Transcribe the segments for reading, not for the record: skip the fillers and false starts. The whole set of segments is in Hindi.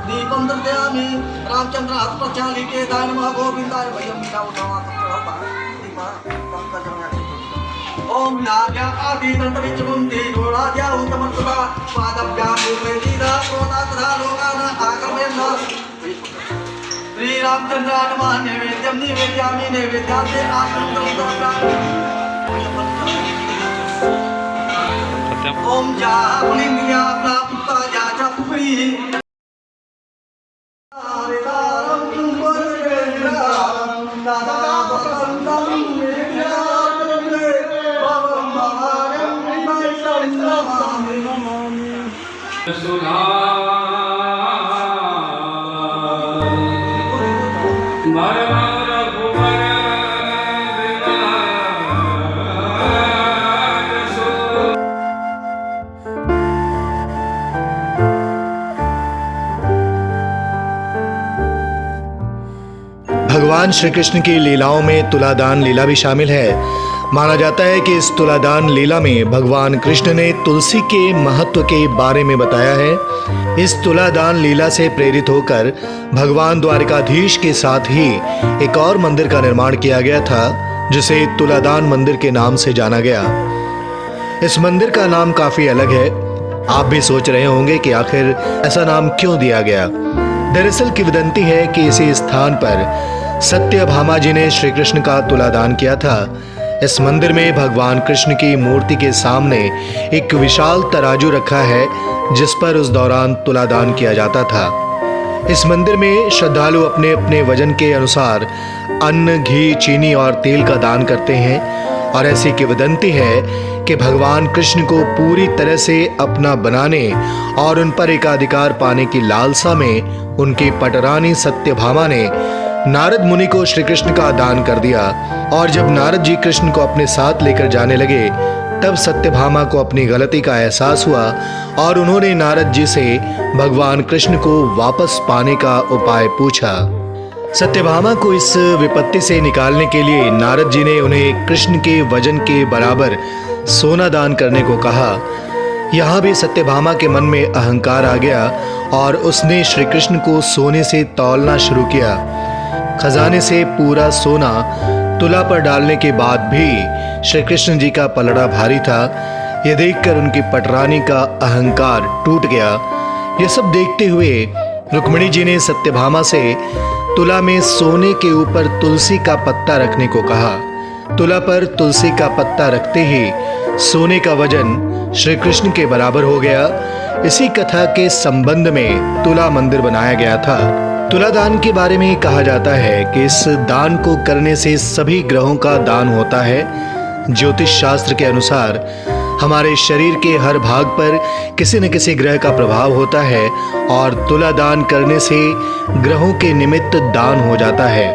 दीपं दर्शयामि रामचंद्र हाथ प्रचाली के दान महा गोविंदाय भयम ओम नाग्या आदि तंत्र विचमुंदी दोलाद्या उत्तमत्ता पादभ्यां भूमेदीना प्रोदातरा लोकाना आगमेन श्री रामचंद्र हनुमान नैवेद्यम निवेद्यामि नैवेद्याते ओम जा पुलिंग्या प्राप्ता जा चपुरी भगवान श्री कृष्ण की लीलाओं में तुलादान लीला भी शामिल है। माना जाता है कि इस तुलादान लीला में भगवान कृष्ण ने तुलसी के महत्व के बारे में बताया है। इस तुलादान लीला से प्रेरित होकर भगवान द्वारिकाधीश के साथ ही एक और मंदिर का निर्माण किया गया था, जिसे तुलादान मंदिर के नाम से जाना गया। इस मंदिर का नाम काफी अलग है। आप भी सोच रहे होंगे कि आखिर ऐसा नाम क्यों दिया गया। दरअसल किंवदंती है कि इसी स्थान पर सत्यभामा जी ने श्री कृष्ण का तुलादान किया था। इस मंदिर में भगवान कृष्ण की मूर्ति के सामने एक विशाल तराजू रखा है, जिस पर उस दौरान तुलादान किया जाता था। इस मंदिर में श्रद्धालु अपने अपने वजन के अनुसार अन्न, घी, चीनी और तेल का दान करते हैं और ऐसी किंवदंती है कि भगवान कृष्ण को पूरी तरह से अपना बनाने और उन पर एकाधिकार पाने की लालसा में उनकी पटरानी सत्यभामा ने नारद मुनि को श्री कृष्ण का दान कर दिया। और जब नारद जी कृष्ण को अपने साथ लेकर जाने लगे, तब सत्यभामा को अपनी गलती का एहसास हुआ और उन्होंने नारद जी से भगवान कृष्ण को वापस पाने का उपाय पूछा। सत्यभामा को इस विपत्ति से निकालने के लिए नारद जी ने उन्हें कृष्ण के वजन के बराबर सोना दान करने को कहा। यहाँ भी सत्यभामा के मन में अहंकार आ गया और उसने श्री कृष्ण को सोने से तौलना शुरू किया। खजाने से पूरा सोना तुला पर डालने के बाद भी श्री कृष्ण जी का पलड़ा भारी था। यह देखकर उनकी पटरानी का अहंकार टूट गया। यह सब देखते हुए रुक्मिणी जी ने सत्यभामा से तुला में सोने के ऊपर तुलसी का पत्ता रखने को कहा। तुला पर तुलसी का पत्ता रखते ही सोने का वजन श्री कृष्ण के बराबर हो गया। इसी कथा के संबंध में तुला मंदिर बनाया गया था। तुला दान के बारे में कहा जाता है कि इस दान को करने से सभी ग्रहों का दान होता है। ज्योतिष शास्त्र के अनुसार हमारे शरीर के हर भाग पर किसी न किसी ग्रह का प्रभाव होता है और तुला दान करने से ग्रहों के निमित्त दान हो जाता है।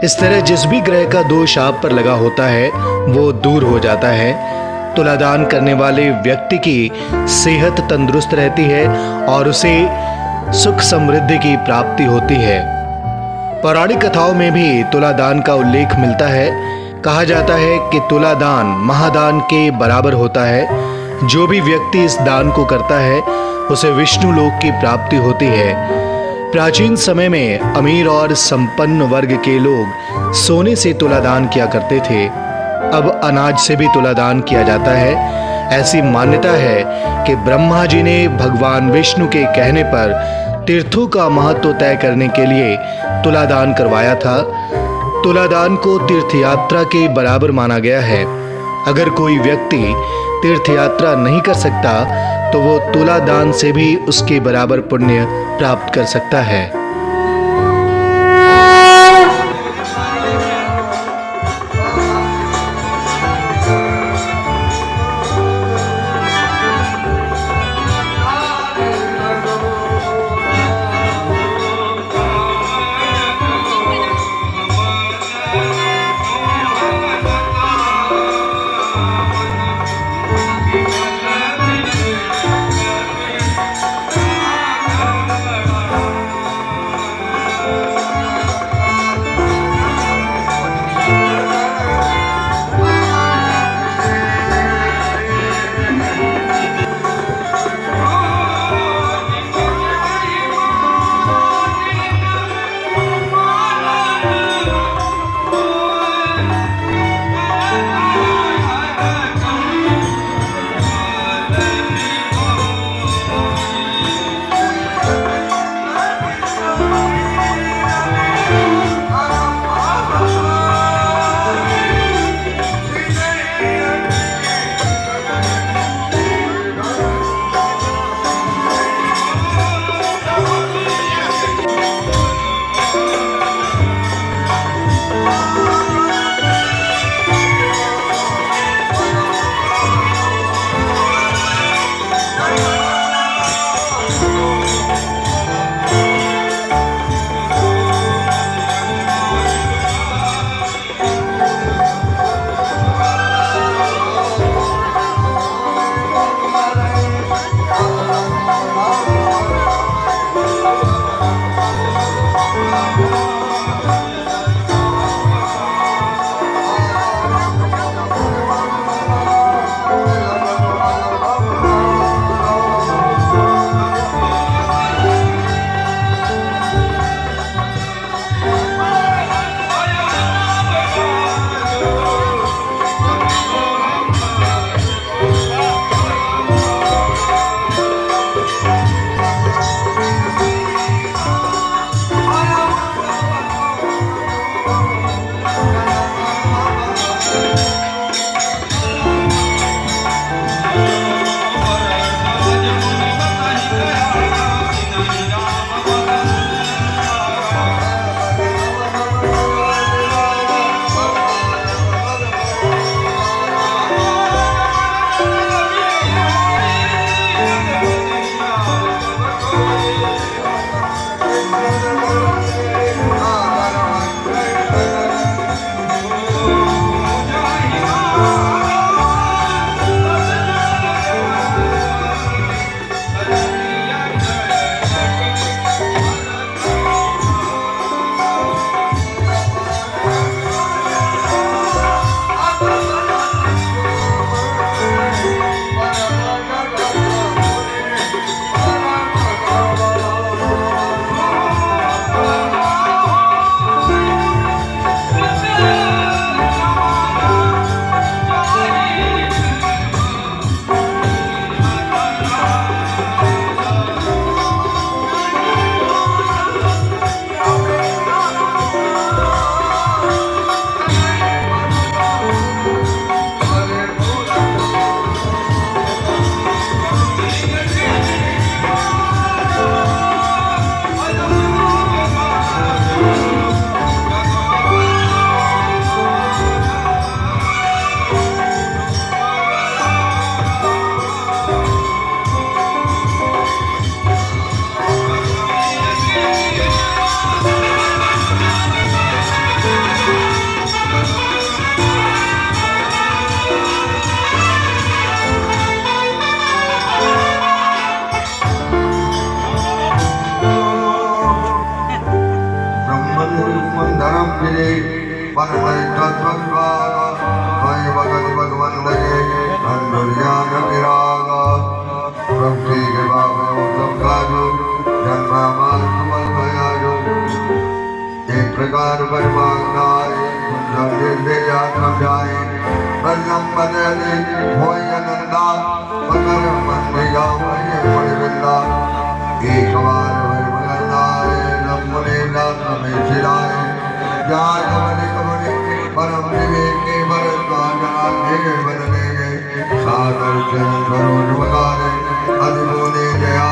इस तरह जिस भी ग्रह का दोष आप पर लगा होता है वो दूर हो जाता है। तुला दान करने वाले व्यक्ति की सेहत तंदुरुस्त रहती है और उसे सुख समृद्धि की प्राप्ति होती है। पौराणिक कथाओं में भी तुला दान का उल्लेख मिलता है। कहा जाता है कि तुला दान महादान के बराबर होता है। जो भी व्यक्ति इस दान को करता है उसे विष्णु लोक की प्राप्ति होती है। प्राचीन समय में अमीर और संपन्न वर्ग के लोग सोने से तुला दान किया करते थे। अब अनाज से भी तुला दान किया जाता है। ऐसी मान्यता है कि ब्रह्मा जी ने भगवान विष्णु के कहने पर तीर्थों का महत्व तय करने के लिए तुला दान करवाया था। तुला दान को तीर्थ यात्रा के बराबर माना गया है। अगर कोई व्यक्ति तीर्थ यात्रा नहीं कर सकता तो वो तुला दान से भी उसके बराबर पुण्य प्राप्त कर सकता है। परमय तत्त्वविभाग मय भगत भगवन लगे अंधुर्यान विराग भक्ति के बाबे उत्तम काजो जन्मामान कमल भयाजो एक प्रकार परमाग्नाय कुंजल यात्रा जाए बल्लम बदले होय नंदा मगर मंदिगा मय परिविल्ला एक बार वरमगनाय नमुने नामे चिराय जाय कमले कमले परम विवेके बरता जाने के बदले सागर चरण सरोज वगारे अधिमोने जया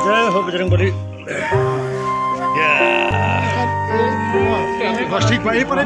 जय हो बजरंगबली। बस ठीक भाई पर